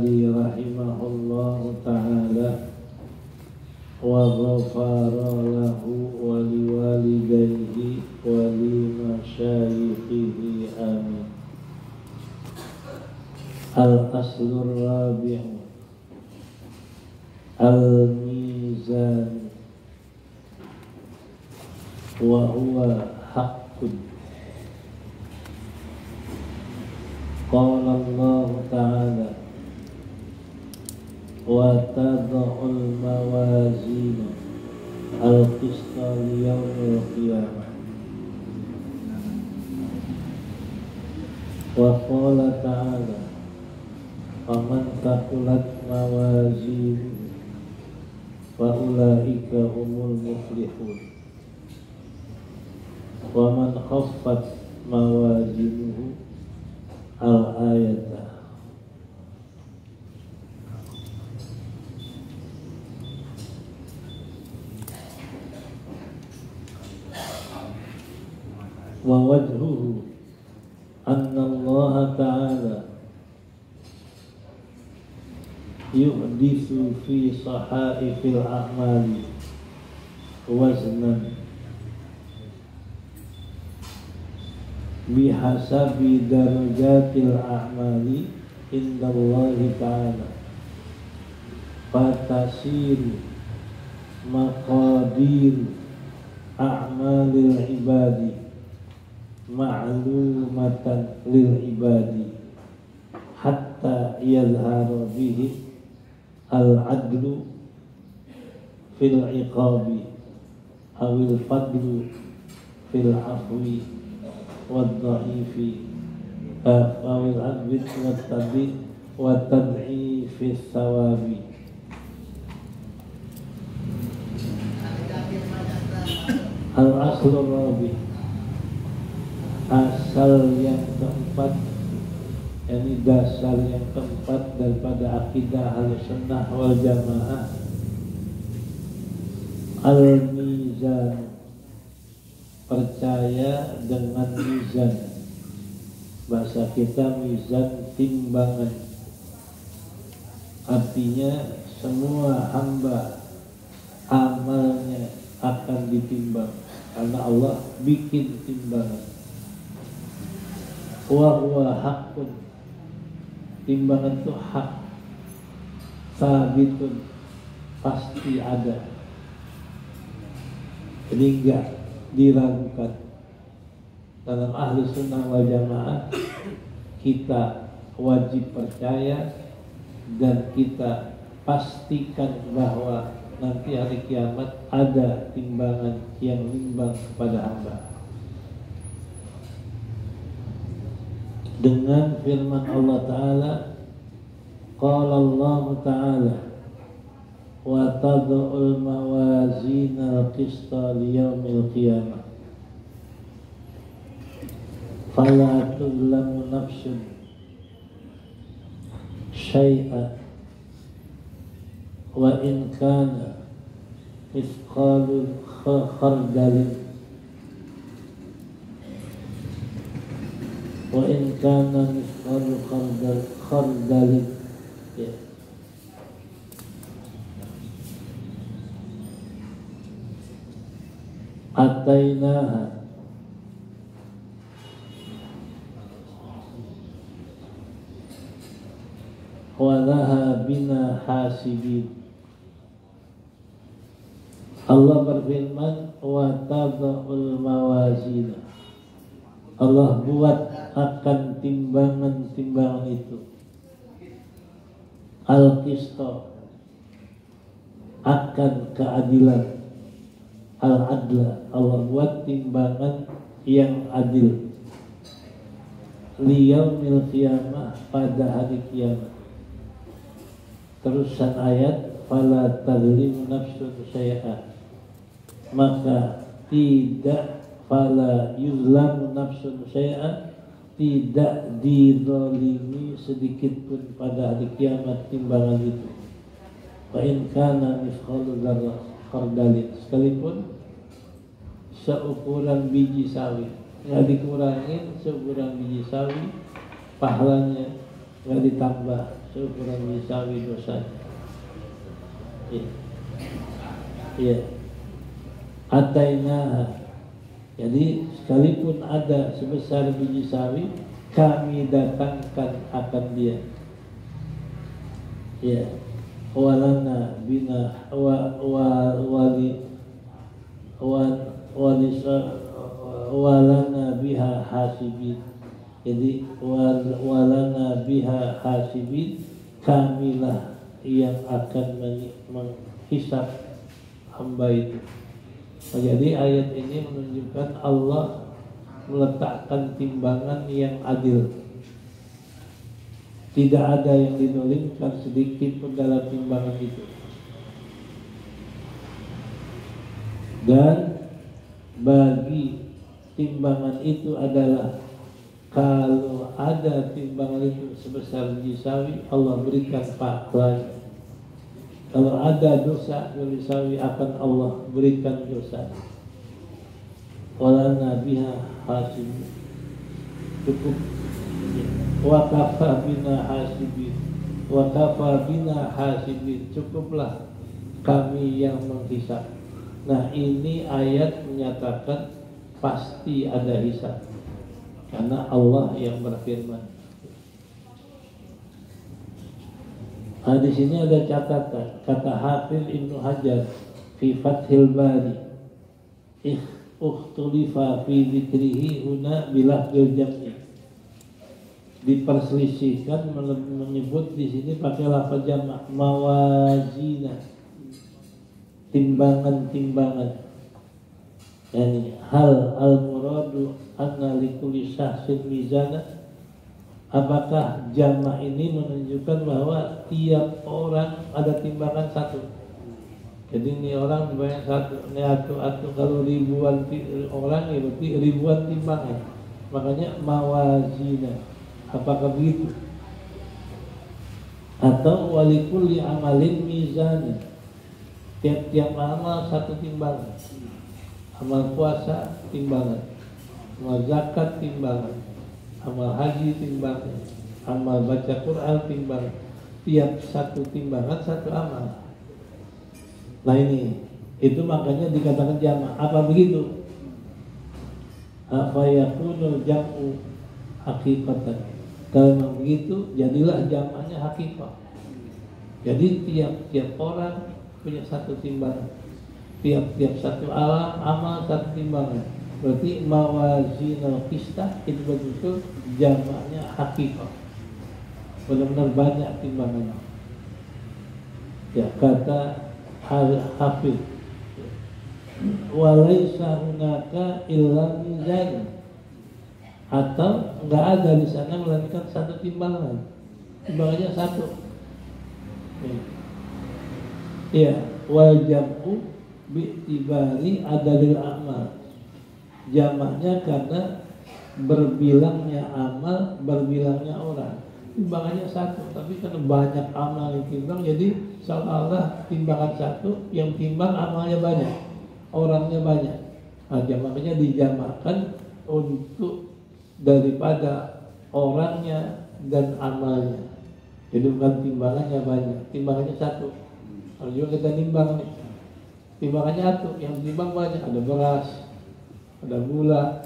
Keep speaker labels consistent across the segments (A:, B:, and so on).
A: rahimahullahu ta'ala wa ghafara lahu wa liwalidayhi wa limasyayikhihi amin. Al-aslur rabi'u al-mizan wa huwa haqqun. Qala Allah ta'ala wa tad'ul mawazin al-qista liyawmil qiyamah. Wa qala ta'ala faman taqulat mawazin fa ulaika humul muflihun. Wa man khaffat mawazinuhu al-ayata. Wa wajhuhu anna Allah ta'ala yuhdithu fi sahaifil a'mali waznan bihasabi darajatil a'mali indallahi ta'ala fatasiru maqadir a'malil ibadi ma'lumatan lil ibadi hatta yadhhara bihi al-adlu fil iqabi awil fadlu fil afwi wad-dha'ifi awil adbit wa tad'i fi thawabi. Al-aslu rabi, asal yang keempat, ini dasar yang keempat daripada akidah Ahlussunnah wal Jamaah, al-mizan, percaya dengan mizan. Bahasa kita mizan timbangan, artinya semua hamba amalnya akan ditimbang karena Allah bikin timbangan. Wa huwa haqqun, timbangan itu hak, sabitun, pasti ada, jadi enggak diragukan. Dalam Ahlussunnah wal Jamaah kita wajib percaya dan kita pastikan bahwa nanti hari kiamat ada timbangan yang nimbang kepada hamba. Dengan firman Allah Ta'ala, qala Allah Ta'ala wa tad'ul mawazin al-qista liyawmil qiyamah fala tuzlamu nafsun syai'an wa in kana mithqalu khardalin wa in kana mithqalu khardalin ya. Atainaha wa laha bina hasibin. Allah berfirman wa tad'ul mawazin, Allah buat akan timbangan-timbangan itu, al-qista, akan keadilan, al-adla, Allah buat timbangan yang adil, liyaumil qiyamah, pada hari kiamat. Terusan ayat, fala tazlimu nafsun syai'an, maka tidak, fala yuzlamu nafsun syai'an, tidak dizalimi sedikit pun pada hari kiamat timbangan itu. Wa in kana mithqalu dzarrah khardalin, sekalipun seukuran biji sawi, nggak dikurangin seukuran biji sawi, pahalanya nggak ditambah seukuran misawi dosa. Iya. Atainaha. Jadi sekalipun ada sebesar biji sawi, kami datangkan akan dia. Ya. Walana bina walana biha hasibin. Jadi walana biha hasibin, kamilah yang akan menghisab hamba itu. Jadi ayat ini menunjukkan Allah meletakkan timbangan yang adil. Tidak ada yang dinolingkan sedikit pun dalam timbangan itu. Dan bagi timbangan itu adalah, kalau ada timbangan itu sebesar biji sawi, Allah berikan pahalanya. Kalau ada dosa biji sawi, akan Allah berikan dosa. Walana biha hasib, cukup. Wa kafa bina hasibin, wa kafa bina hasibin, cukuplah kami yang menghisab. Nah, ini ayat menyatakan pasti ada hisab, karena Allah yang berfirman. Nah, di sini ada catatan, kata Hafiz Ibnu Hajar fi Fathil Bari, ukhtulifa fi dzikrihi huna bilafzil jam'i. Diperselisihkan menyebut di sini pakai lafaz jamak, mawazina, timbangan-timbangan. Yani hal al-muradu anna likulli syahsin mizana. Apakah jamak ini menunjukkan bahwa tiap orang ada timbangan satu? Jadi ini orang timbangan satu, ini atu kalau ribuan orang ya berarti ribuan timbangan. Makanya mawazina. Apakah begitu? Atau walikulli amalin mizan, tiap-tiap amal satu timbangan. Amal puasa timbangan, amal zakat timbangan, amal haji timbangan, amal baca Quran timbangan. Tiap satu timbangan satu amal. Nah ini, itu makanya dikatakan jamak. Apa begitu? Apa yakunul jam'u hakikatan. Kalau memang begitu, jadilah jamaknya hakikah. Jadi tiap-tiap orang punya satu timbangan, tiap-tiap satu amal satu timbangan. Berarti mawazinul qistah itu betul jamaknya hakikah. Benar-benar banyak timbangannya. Ya, kata Hafiz, walaisa hunaka illa mizan, atau enggak ada di sana melainkan satu timbangan. Timbangannya satu. Iya, wal jam'u bi'tibari adadil amal. Jamaknya karena berbilangnya amal, berbilangnya orang. Timbangannya satu, tapi karena banyak amal yang timbang, jadi seolah-olah timbangan satu, yang timbang amalnya banyak, orangnya banyak. Nah, jamaknya dijamakkan untuk daripada orangnya dan amalnya. Jadi bukan timbangannya banyak, timbangannya satu. Kalau juga kita timbang nih, timbangannya satu, yang timbang banyak, ada beras, ada gula,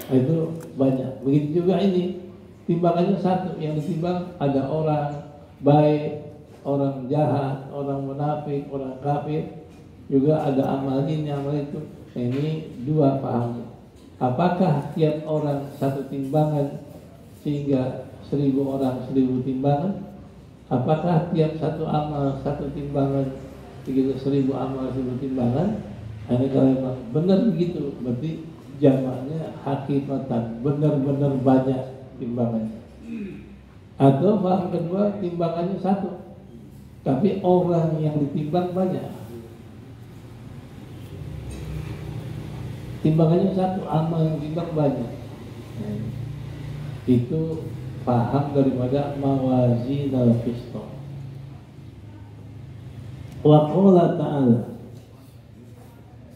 A: nah, itu banyak. Begitu juga ini, timbangannya satu, yang ditimbang ada orang baik, orang jahat, orang munafik, orang kafir, juga ada amal ini, amal itu. Nah, ini dua pahamnya. Apakah tiap orang satu timbangan sehingga 1000 orang 1000 timbangan? Apakah tiap satu amal satu timbangan begitu 1000 amal 1000 timbangan? Ini kalau memang benar begitu, berarti jamaknya hakikatan, benar-benar banyak timbangannya. Atau paham kedua, timbangannya satu, tapi orang yang ditimbang banyak. Timbangannya satu, amal yang timbang banyak. Itu paham daripada mawazinal qistah. Wa qala ta'ala,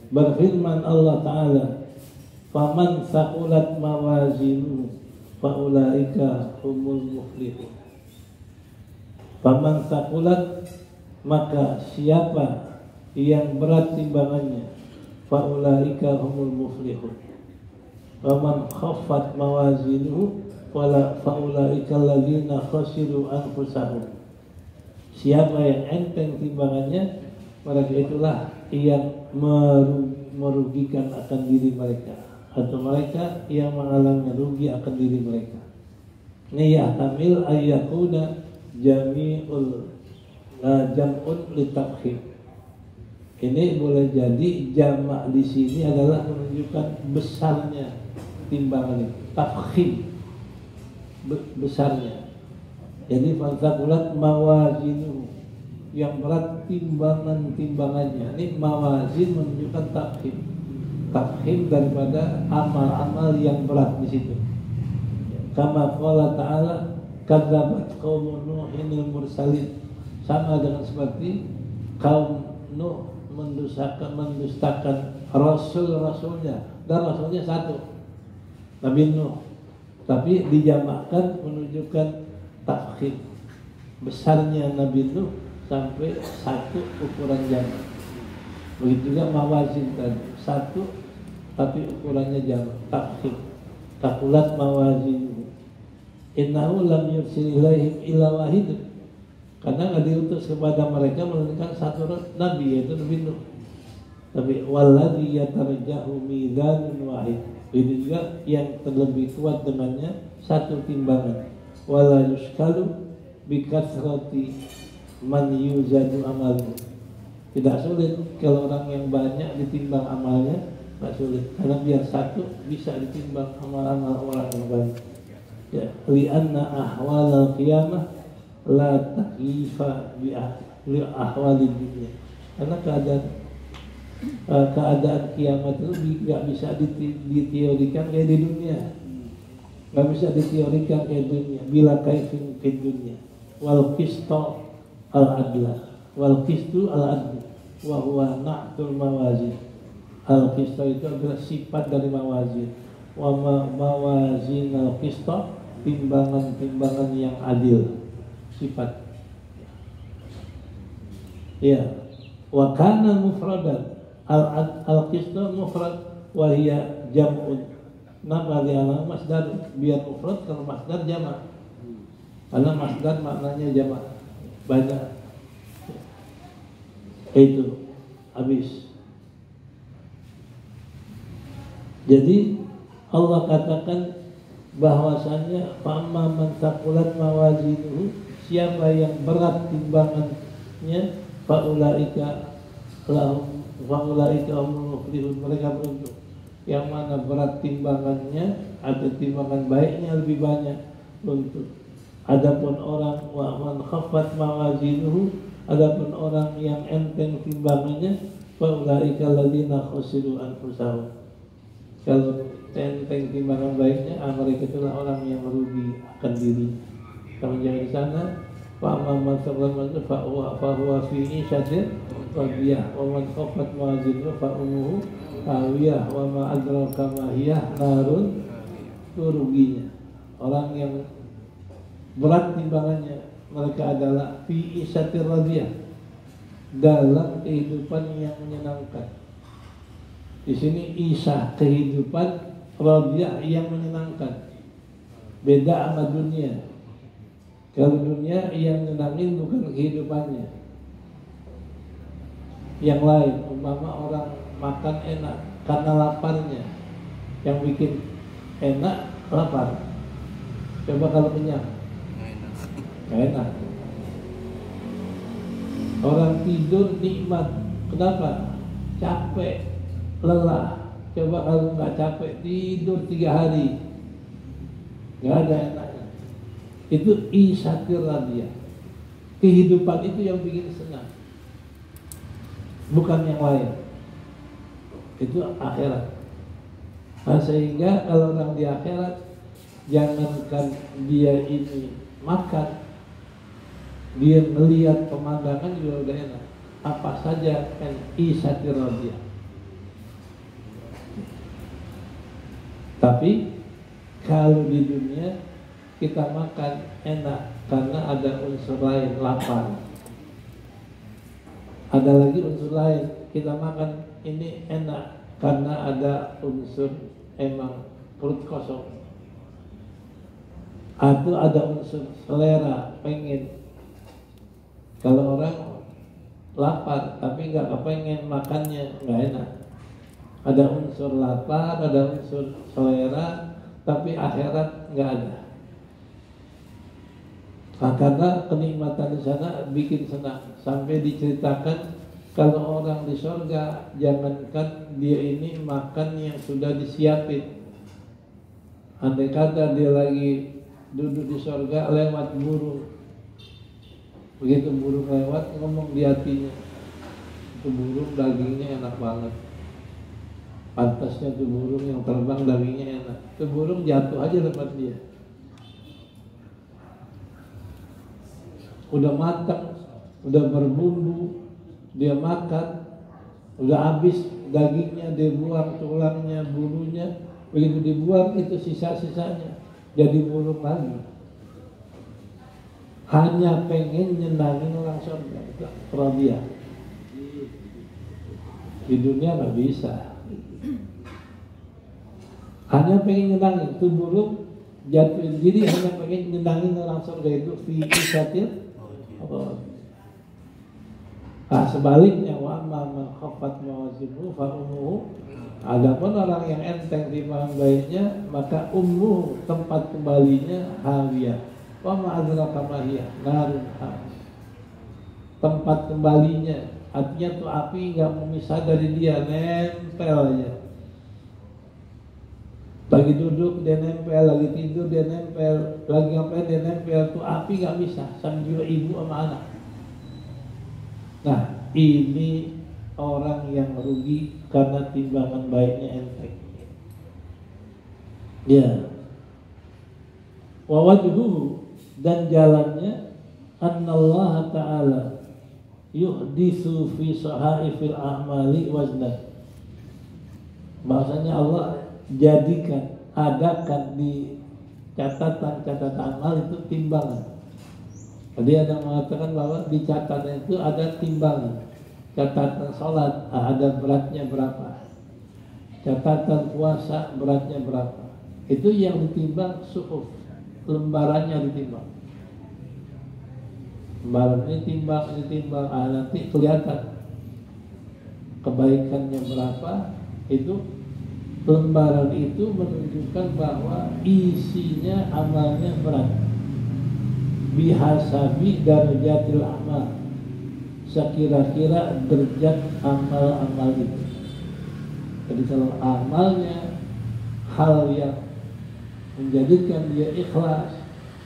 A: berfirman Allah Ta'ala, faman saqulat mawazinu faulaika humul muflihun. Faman taqulat, maka siapa yang berat timbangannya, faulaika humul muflihun. Waman khaffat mawazinuhu faulaika alladzina khasiru anfusahum. Siapa yang enteng timbangannya, mereka itulah yang merugikan akan diri mereka, atau mereka yang mengalami rugi akan diri mereka. Ini yahtamil ayyakuna jam'un litafkhim. Ini boleh jadi jamak di sini adalah menunjukkan besarnya timbangan itu, tafkhim, besarnya. Jadi fantaqulat mawazinu, yang berat timbangannya. Ini mawazin menunjukkan tafkhim, tafkhim daripada amal-amal yang berat di situ. Kama qala ta'ala kadzabat qaumun nuhinil mursalin, sama dengan seperti kaum Nuh mendustakan rasul-rasulnya, dan rasulnya satu, Nabi Nuh, tapi dijamakkan menunjukkan tafkhim, besarnya Nabi Nuh sampai satu ukuran jamak. Begitu juga mawazin tadi, satu tapi ukurannya jamak, tafkhim. Taqulat mawazin, innahu lam yursil ilaihim illa wahid, karena nggak diutus kepada mereka melainkan satu nabi, yaitu Nabi Nuh. Tapi walladzi yatarjahu mizanun wahid, itu juga yang terlebih kuat dengannya satu timbangan. Wala yuskalu bikathrati man yuzadu amalu. Tidak sulit kalau orang yang banyak ditimbang amalnya, tidak sulit, karena biar satu bisa ditimbang amal-amal orang yang banyak. Ya, li'anna ahwalal qiyamah la taklifa bi ahwalid dunya. Karena keadaan kiamat itu nggak bisa diteorikan kayak di dunia, nggak bisa diteorikan kayak dunia. Bila kaifin di dunia, wal qistu al adla, wal qistu al adl, wa huwa na'tul mawazin. Al qistu itu adalah sifat dari mawazin. Wa mawazin al qistu, timbangan-timbangan yang adil, sifat. Ya, wa kana mufradan, al-qistu mufrad wa hiya jam'un. Kenapa dia masdar biar mufrad? Kalau masdar jamak, karena masdar maknanya jamak, banyak. Itu habis. Jadi Allah katakan bahwasannya fa'amma man taqulat mawazinuhu, siapa yang berat timbangannya, faulaika humul muflihun, mereka beruntung. Yang mana berat timbangannya, ada timbangan baiknya lebih banyak, beruntung. Adapun orang wa man khaffat mawazinuhu, adapun orang yang enteng timbangannya, faulaika alladzina khasiru anfusahum. Kalau enteng timbangan baiknya, mereka itulah orang yang merugi akan diri. Kalau jangan di sana, fa man taqulat fa huwa fi isyatin radiyah, wa man khaffat mawazinuhu fa ummuhu hawiyah, wa ma adraka ma hiya narun. Itu ruginya orang yang berat timbangannya, mereka adalah fi isyatin radiyah, dalam kehidupan yang menyenangkan. Di sini isah, kehidupan, radiyah, yang menyenangkan. Beda sama dunia. Kalau dunia yang menyenangin bukan kehidupannya, yang lain. Umpama orang makan enak karena laparnya, yang bikin enak lapar. Coba kalau kenyang, nggak enak. Orang tidur nikmat, kenapa? Capek, lelah. Coba kalau nggak capek, tidur 3 hari, nggak ada enaknya. Itu isyatir radiyah. Kehidupan itu yang bikin senang, bukan yang lain. Itu akhirat. Nah, sehingga kalau orang di akhirat, jangankan dia ini makan, dia melihat pemandangan juga udah enak. Apa saja kan isyatir radiyah. Tapi kalau di dunia kita makan enak, karena ada unsur lain, lapar. Ada lagi unsur lain, kita makan ini enak karena ada unsur emang perut kosong. Atau ada unsur selera, pengen. Kalau orang lapar tapi nggak kepengen makannya, nggak enak. Ada unsur lapar, ada unsur selera, tapi akhirat nggak ada. Nah, karena kenikmatan di sana bikin senang. Sampai diceritakan kalau orang di surga, jangankan dia ini makan yang sudah disiapin. Andai kata dia lagi duduk di surga, lewat burung. Begitu burung lewat, ngomong di hatinya, itu burung dagingnya enak banget. Pantasnya tuh burung yang terbang dagingnya enak. Itu burung jatuh aja tempat dia. Udah matang, udah berbumbu, dia makan, udah habis dagingnya, dia buang tulangnya, bulunya. Begitu dibuang itu sisa-sisanya jadi burung lagi. Hanya pengen nyenangin orang surga, itu Rabia. Di dunia nggak bisa. Hanya pengen nyenangin, itu burung jatuhin diri hanya pengen nyenangin orang surga itu fi isatil. Nah, sebaliknya wa amma man khaffat mawazinuhu fa ummuhu, adapun orang yang enteng timbangan baiknya maka ummuhu tempat kembalinya hawiyah. Wa ma adraka ma hiya narun hamiyah. Tempat kembalinya artinya tuh api enggak memisah dari dia, nempel aja. Lagi duduk dia nempel, lagi tidur dia nempel, lagi ngapain dia nempel, tuh api gak bisa sambil ibu sama anak. Nah, ini orang yang rugi karena timbangan baiknya enteng. Ya. Wa wajhuhu, dan jalannya annallaha ta'ala yuhditsu fi sahaifil a'mali wazna. Bahasanya Allah jadikan, adakan di catatan amal itu timbangan. Tadi ada mengatakan bahwa di catatan itu ada timbangan. Catatan sholat ada beratnya berapa, catatan puasa beratnya berapa. Itu yang ditimbang suhuf, lembarannya ditimbang. Lembaran ini timbang, nanti kelihatan kebaikannya berapa. Itu lembaran itu menunjukkan bahwa isinya amalnya berat. Bihasabi darajatil amal, sekira-kira derajat amal-amal itu. Jadi kalau amalnya hal yang menjadikan dia ikhlas,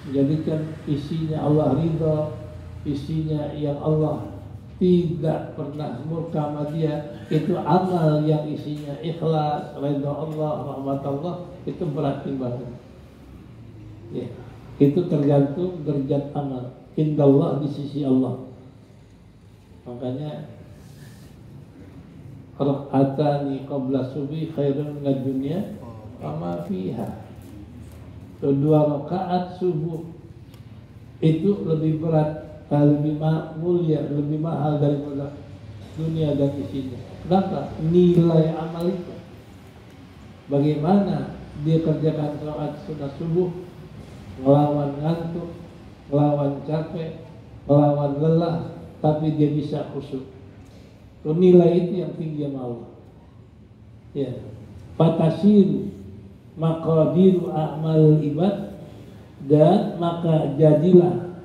A: menjadikan isinya Allah ridha, isinya yang Allah tidak pernah murka sama dia, itu amal yang isinya ikhlas, ridha Allah, rahmat Allah, itu berat timbangan. Ya, itu tergantung derajat amal indallah, di sisi Allah. Makanya rak'atani qabla subhi khairun minad dunya wa ma fiha. Dua rakaat subuh itu lebih berat, lebih mulia, lebih mahal daripada dunia dan isinya. Kenapa? Nilai amal itu. Bagaimana dia kerjakan sholat sunnah subuh, melawan ngantuk, melawan capek, melawan lelah, tapi dia bisa khusyuk. Itu nilai itu yang tinggi sama Allah. Ya. Fatasiru maqadiru a'mal ibad, dan maka jadilah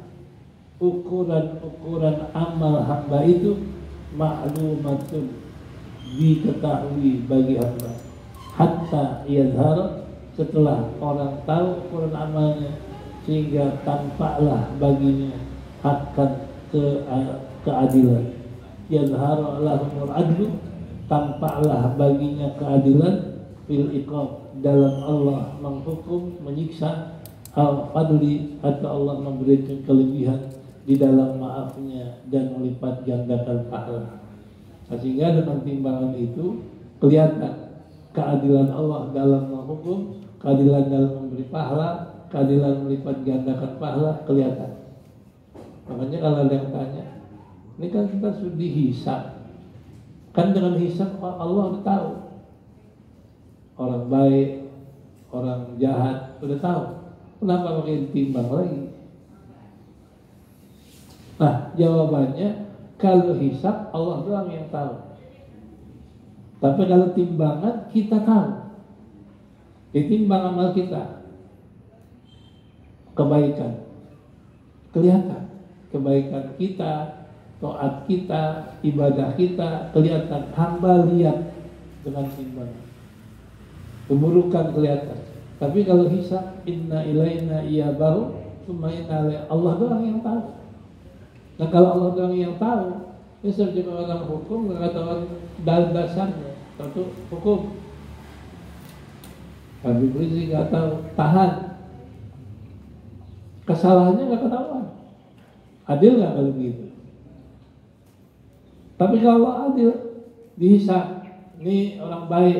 A: ukuran-ukuran amal hamba itu ma'lumatun, diketahui bagi hamba, hatta yadhar, setelah orang tahu ukuran amalnya, sehingga tampaklah baginya akan keadilan. Yadhar lahumul adlu, tampaklah baginya keadilan fil iqab, dalam Allah menghukum, menyiksa, al-fadli, atau Allah memberikan kelebihan di dalam maafnya dan melipat gandakan pahala. Sehingga dengan timbangan itu kelihatan keadilan Allah dalam menghukum, keadilan dalam memberi pahala, keadilan melipat gandakan pahala kelihatan. Makanya kalau ada yang tanya, ini kan kita sudah dihisab. Kan dengan hisab Allah udah tahu. Orang baik, orang jahat udah tahu. Kenapa pakai ditimbang lagi? Nah, jawabannya kalau hisab Allah doang yang tahu. Tapi kalau timbangan kita tahu. Ditimbang amal kita, kebaikan kelihatan, kebaikan kita, taat kita, ibadah kita kelihatan. Hamba lihat dengan timbangan. Keburukan kelihatan. Tapi kalau hisab, inna ilaina iyabahum summa inna ilaina, Allah doang yang tahu. Nah kalau Allah doang yang tahu, ini seperti orang hukum mengatakan dasarnya satu hukum. Habib Rizik nggak tahu, tahan. Kesalahannya nggak ketahuan. Adil nggak kalau begitu? Tapi kalau adil, dihisab. Ini orang baik,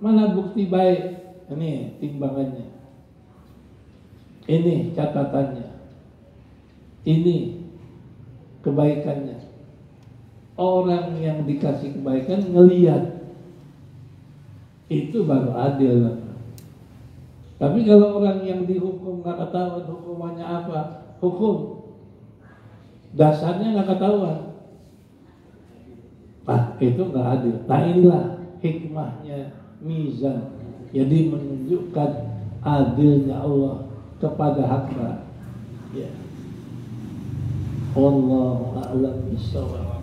A: mana bukti baik? Ini timbangannya. Ini catatannya. Ini kebaikannya. Orang yang dikasih kebaikan ngelihat, itu baru adil. Tapi kalau orang yang dihukum nggak ketahuan hukumannya apa, hukum dasarnya nggak ketahuan, nah itu nggak adil. Nah inilah hikmahnya mizan, jadi menunjukkan adilnya Allah kepada hamba. Ya. Wallahu a'lam bishawab.